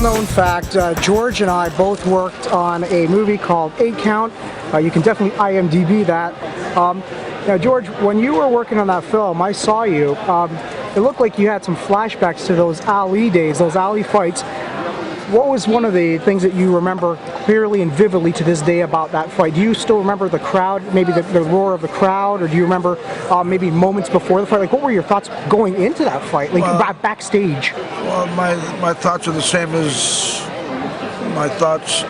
known fact, George and I both worked on a movie called 8 Count. You can definitely IMDb that. Now, George, when you were working on that film, I saw you. It looked like you had some flashbacks to those Ali days, those Ali fights. What was one of the things that you remember clearly and vividly to this day about that fight? Do you still remember the crowd, maybe the roar of the crowd, or do you remember maybe moments before the fight? Like, what were your thoughts going into that fight, like backstage? Well, my thoughts are the same as my thoughts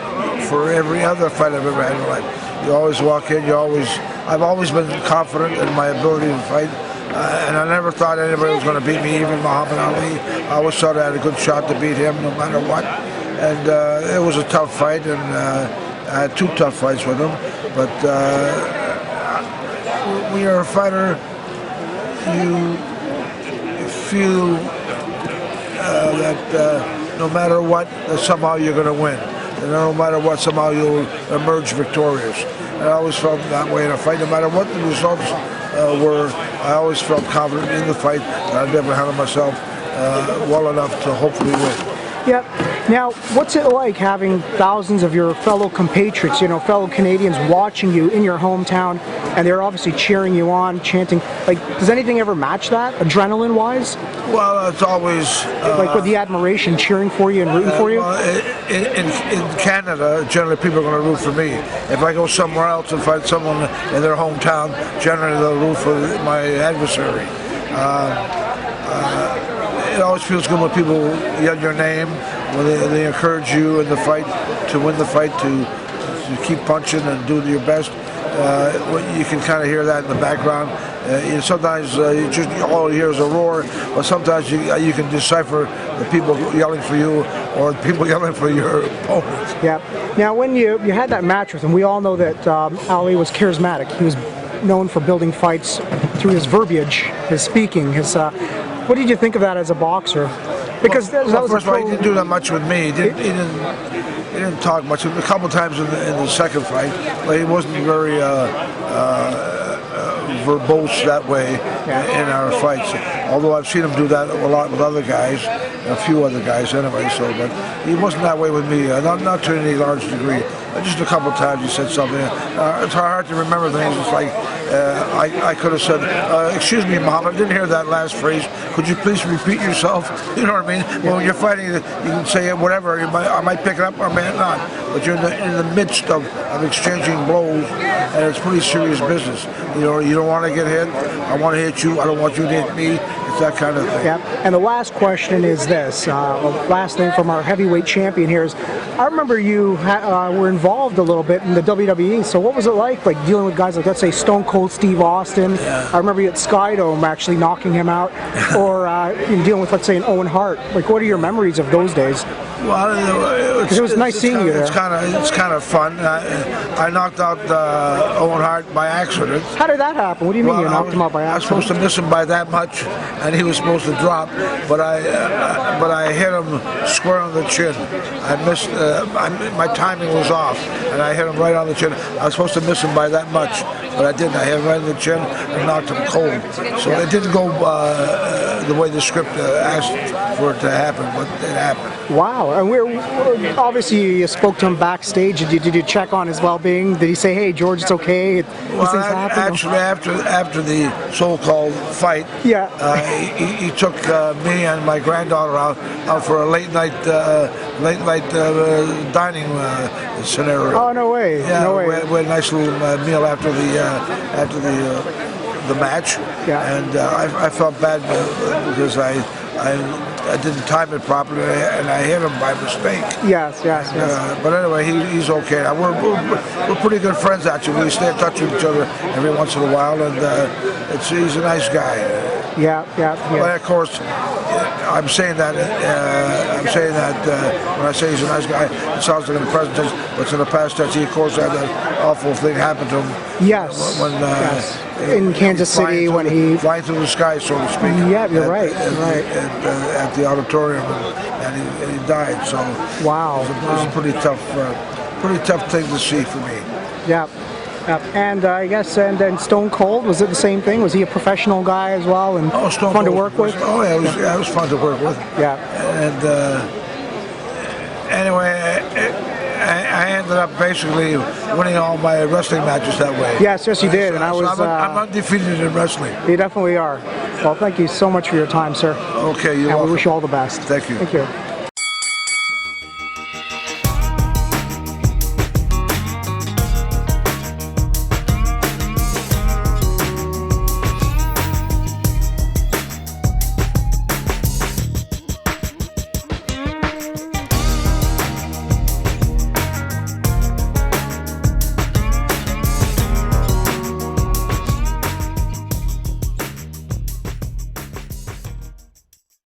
for every other fight I've ever had in my life. You always walk in, I've always been confident in my ability to fight. And I never thought anybody was going to beat me, even Muhammad Ali. I always thought I had a good shot to beat him no matter what. And it was a tough fight, and I had 2 tough fights with him. But when you're a fighter, you feel that no matter what, somehow you're going to win. And no matter what, somehow you'll emerge victorious. And I always felt that way in a fight, no matter what the results were. I always felt confident in the fight that I'd be able to handle myself well enough to hopefully win. Yep. Now, what's it like having thousands of your fellow compatriots, fellow Canadians watching you in your hometown, and they're obviously cheering you on, chanting? Like, does anything ever match that, adrenaline-wise? Well, it's always... like with the admiration, cheering for you and rooting for you? Well, in Canada, generally people are going to root for me. If I go somewhere else and fight someone in their hometown, generally they'll root for my adversary. It always feels good when people yell your name, when they encourage you in the fight, to win the fight, to keep punching and do your best. You can kind of hear that in the background. Sometimes all you hear is a roar, but sometimes you can decipher the people yelling for you or the people yelling for your opponent. Yeah. Now, when you had that match with him, we all know that Ali was charismatic. He was known for building fights through his verbiage, his speaking, his... what did you think of that as a boxer? Because that was first of all, he didn't do that much with me. He didn't talk much. A couple times in the second fight, but he wasn't very verbose that way in our fights. Although I've seen him do that a lot with other guys, a few other guys anyway. So, but he wasn't that way with me. Not to any large degree. Just a couple of times he said something. It's hard to remember things. It's like I could have said, "Excuse me, Mom, I didn't hear that last phrase. Could you please repeat yourself?" You know what I mean? Well, when you're fighting, you can say whatever. I might pick it up, or I might not. But you're in the midst of exchanging blows, and it's pretty serious business. You don't want to get hit. I want to hit you. I don't want you to hit me. It's that kind of thing. Yeah. And the last question is this. Last thing from our heavyweight champion here is, I remember you were involved a little bit in the WWE. So what was it like dealing with guys like, let's say, Stone Cold Steve Austin? Yeah. I remember you at Skydome actually knocking him out, or dealing with, let's say, an Owen Hart. What are your memories of those days? Well, because it was nice seeing you there. It's kind of fun. I knocked out Owen Hart by accident. How did that happen? What do you mean you knocked him out by accident? I was supposed to miss him by that much, and he was supposed to drop, but I hit him square on the chin. I missed. My timing was off, and I hit him right on the chin. I was supposed to miss him by that much, but I didn't. I hit him right on the chin and knocked him cold. So it didn't go the way the script asked for it to happen, but it happened. Wow. And obviously you spoke to him backstage. Did you check on his well-being? Did he say, "Hey, George, it's okay"? Well, actually, after the so-called fight, yeah, he took me and my granddaughter out for a late night dining scenario. Oh, no way! Yeah, no way. We had a nice little meal after the match. Yeah. And I felt bad because I didn't time it properly, and I hit him by mistake. Yes. But anyway, he's okay. We're pretty good friends, actually. We stay in touch with each other every once in a while, and he's a nice guy. Yeah. But of course, I'm saying that when I say he's a nice guy, it sounds like in the present tense, but it's in the past tense. He, of course, had that awful thing happen to him. Yes. When in Kansas City, when he flying through the sky, so to speak. Yeah, you're right. At the auditorium, and he died. So wow, it was a pretty tough thing to see for me. Yeah. And I guess, and then Stone Cold, was it the same thing? Was he a professional guy as well and fun to work with? Oh yeah, it was fun to work with. Yeah. And anyway, I ended up basically winning all my wrestling matches that way. Yes, you did, and I was. I'm undefeated in wrestling. You definitely are. Well, thank you so much for your time, sir. Okay, you're and welcome. we wish you all the best. Thank you. Thank you.